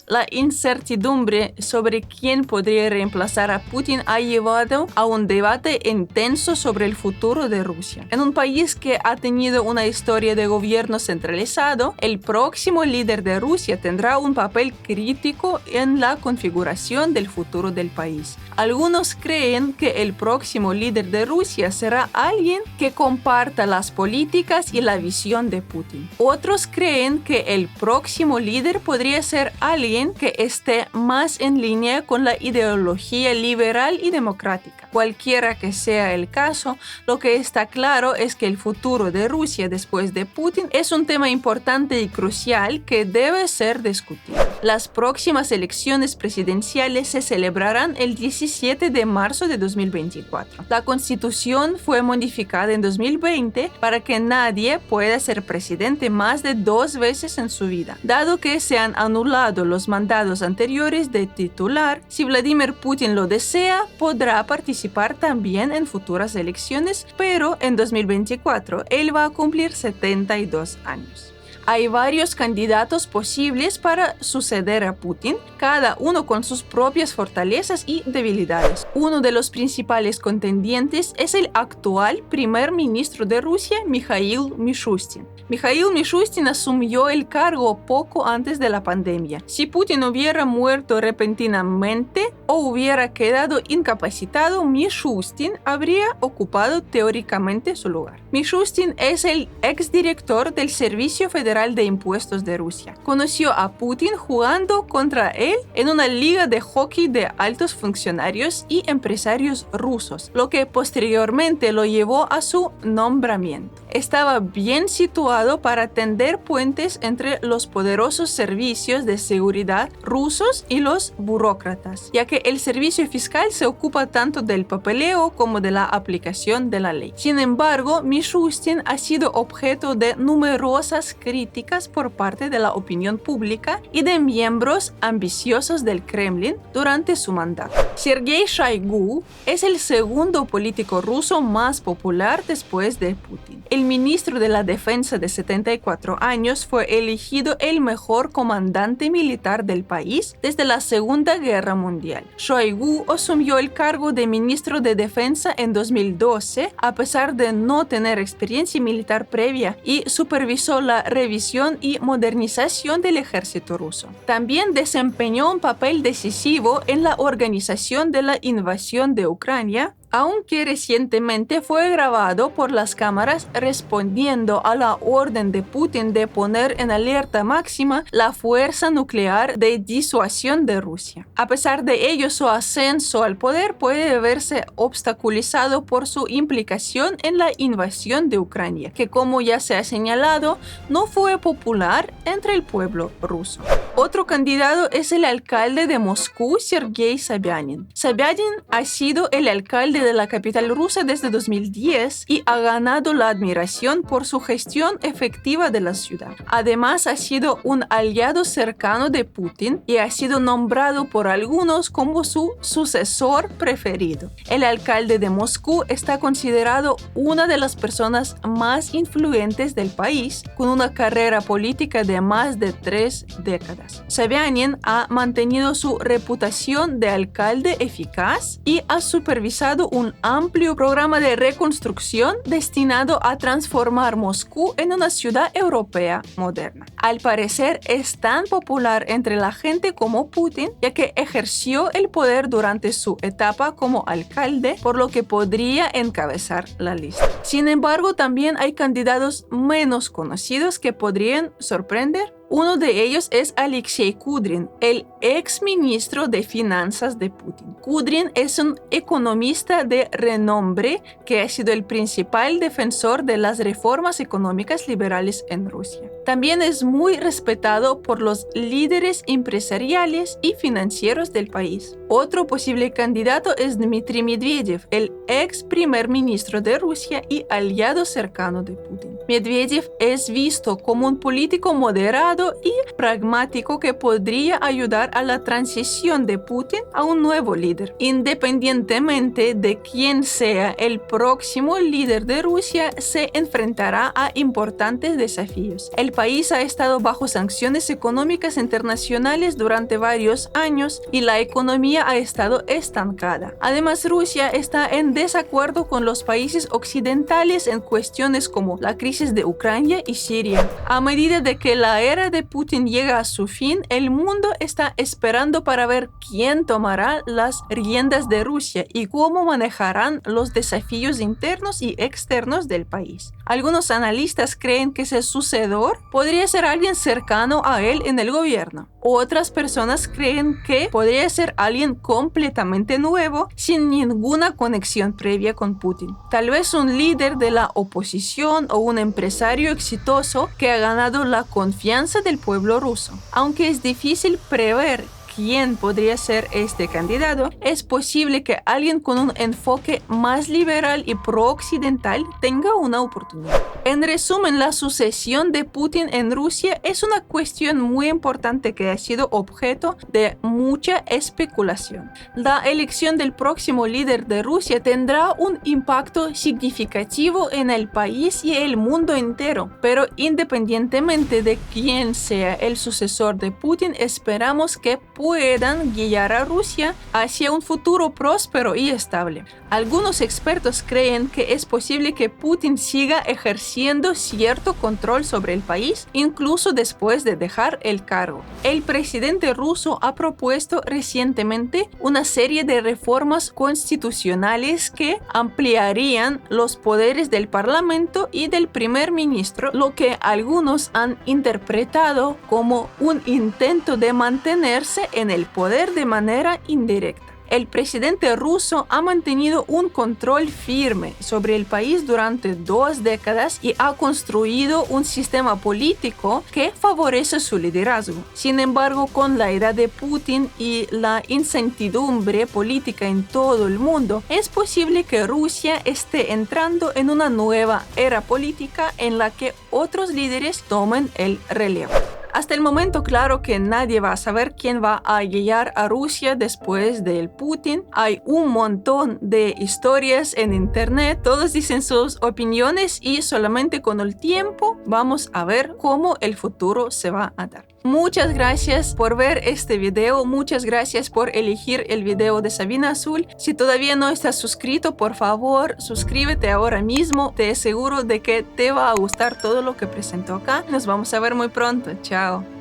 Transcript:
la incertidumbre sobre quién podría reemplazar a Putin ha llevado a un debate intenso sobre el futuro de Rusia. En un país que ha tenido una historia de gobierno centralizado, el próximo líder de Rusia tendrá un papel crítico en la configuración del futuro del país. Algunos creen que el próximo líder de Rusia será alguien que comparta las políticas y la visión de Putin. Otros creen que el próximo líder podría ser alguien que esté más en línea con la ideología liberal y democrática. Cualquiera que sea el caso, lo que está claro es que el futuro de Rusia después de Putin es un tema importante y crucial que debe ser discutido. Las próximas elecciones presidenciales se celebrarán el 17 de marzo de 2024. La Constitución fue modificada en 2020 para que nadie pueda ser presidente más de 2 veces en su vida. Dado que se han anulado los mandatos anteriores de titular, si Vladimir Putin lo desea, podrá participar también en futuras elecciones, pero en 2024 él va a cumplir 72 años. Hay varios candidatos posibles para suceder a Putin, cada uno con sus propias fortalezas y debilidades. Uno de los principales contendientes es el actual primer ministro de Rusia, Mikhail Mishustin. Mikhail Mishustin asumió el cargo poco antes de la pandemia. Si Putin hubiera muerto repentinamente o hubiera quedado incapacitado, Mishustin habría ocupado teóricamente su lugar. Mishustin es el exdirector del Servicio Federal de Impuestos de Rusia. Conoció a Putin jugando contra él en una liga de hockey de altos funcionarios y empresarios rusos, lo que posteriormente lo llevó a su nombramiento. Estaba bien situado para tender puentes entre los poderosos servicios de seguridad rusos y los burócratas, ya que el servicio fiscal se ocupa tanto del papeleo como de la aplicación de la ley. Sin embargo, Mishustin ha sido objeto de numerosas críticas por parte de la opinión pública y de miembros ambiciosos del Kremlin durante su mandato. Sergei Shoigu es el segundo político ruso más popular después de Putin. El ministro de la Defensa de 74 años fue elegido el mejor comandante militar del país desde la Segunda Guerra Mundial. Shoigu asumió el cargo de ministro de Defensa en 2012 a pesar de no tener experiencia militar previa y supervisó la revisión y modernización del ejército ruso. También desempeñó un papel decisivo en la organización de la invasión de Ucrania, aunque recientemente fue grabado por las cámaras respondiendo a la orden de Putin de poner en alerta máxima la fuerza nuclear de disuasión de Rusia. A pesar de ello, su ascenso al poder puede verse obstaculizado por su implicación en la invasión de Ucrania, que, como ya se ha señalado, no fue popular entre el pueblo ruso. Otro candidato es el alcalde de Moscú, Sergei Sobyanin. Sobyanin ha sido el alcalde de la capital rusa desde 2010 y ha ganado la admiración por su gestión efectiva de la ciudad. Además, ha sido un aliado cercano de Putin y ha sido nombrado por algunos como su sucesor preferido. El alcalde de Moscú está considerado una de las personas más influyentes del país, con una carrera política de más de 3 décadas. Sobyanin ha mantenido su reputación de alcalde eficaz y ha supervisado un amplio programa de reconstrucción destinado a transformar Moscú en una ciudad europea moderna. Al parecer es tan popular entre la gente como Putin, ya que ejerció el poder durante su etapa como alcalde, por lo que podría encabezar la lista. Sin embargo, también hay candidatos menos conocidos que podrían sorprender. Uno de ellos es Alexei Kudrin, el ex ministro de Finanzas de Putin. Kudrin es un economista de renombre que ha sido el principal defensor de las reformas económicas liberales en Rusia. También es muy respetado por los líderes empresariales y financieros del país. Otro posible candidato es Dmitry Medvedev, el ex primer ministro de Rusia y aliado cercano de Putin. Medvedev es visto como un político moderado y pragmático que podría ayudar a la transición de Putin a un nuevo líder. Independientemente de quién sea el próximo líder de Rusia, se enfrentará a importantes desafíos. El país ha estado bajo sanciones económicas internacionales durante varios años y la economía ha estado estancada. Además, Rusia está en desacuerdo con los países occidentales en cuestiones como la crisis de Ucrania y Siria. A medida de que la era de Putin llega a su fin, el mundo está esperando para ver quién tomará las riendas de Rusia y cómo manejarán los desafíos internos y externos del país. Algunos analistas creen que ese sucesor podría ser alguien cercano a él en el gobierno. Otras personas creen que podría ser alguien completamente nuevo, sin ninguna conexión previa con Putin. Tal vez un líder de la oposición o un empresario exitoso que ha ganado la confianza del pueblo ruso. Aunque es difícil prever quién podría ser este candidato, es posible que alguien con un enfoque más liberal y pro-occidental tenga una oportunidad. En resumen, la sucesión de Putin en Rusia es una cuestión muy importante que ha sido objeto de mucha especulación. La elección del próximo líder de Rusia tendrá un impacto significativo en el país y el mundo entero, pero independientemente de quién sea el sucesor de Putin, esperamos que puedan guiar a Rusia hacia un futuro próspero y estable. Algunos expertos creen que es posible que Putin siga ejerciendo cierto control sobre el país, incluso después de dejar el cargo. El presidente ruso ha propuesto recientemente una serie de reformas constitucionales que ampliarían los poderes del parlamento y del primer ministro, lo que algunos han interpretado como un intento de mantenerse en el poder de manera indirecta. El presidente ruso ha mantenido un control firme sobre el país durante 2 décadas y ha construido un sistema político que favorece su liderazgo. Sin embargo, con la edad de Putin y la incertidumbre política en todo el mundo, es posible que Rusia esté entrando en una nueva era política en la que otros líderes tomen el relevo. Hasta el momento, claro que nadie va a saber quién va a guiar a Rusia después del Putin. Hay un montón de historias en internet, todos dicen sus opiniones y solamente con el tiempo vamos a ver cómo el futuro se va a dar. Muchas gracias por ver este video, muchas gracias por elegir el video de Sabina Azul. Si todavía no estás suscrito, por favor, suscríbete ahora mismo. Te aseguro de que te va a gustar todo lo que presento acá. Nos vamos a ver muy pronto. Chao.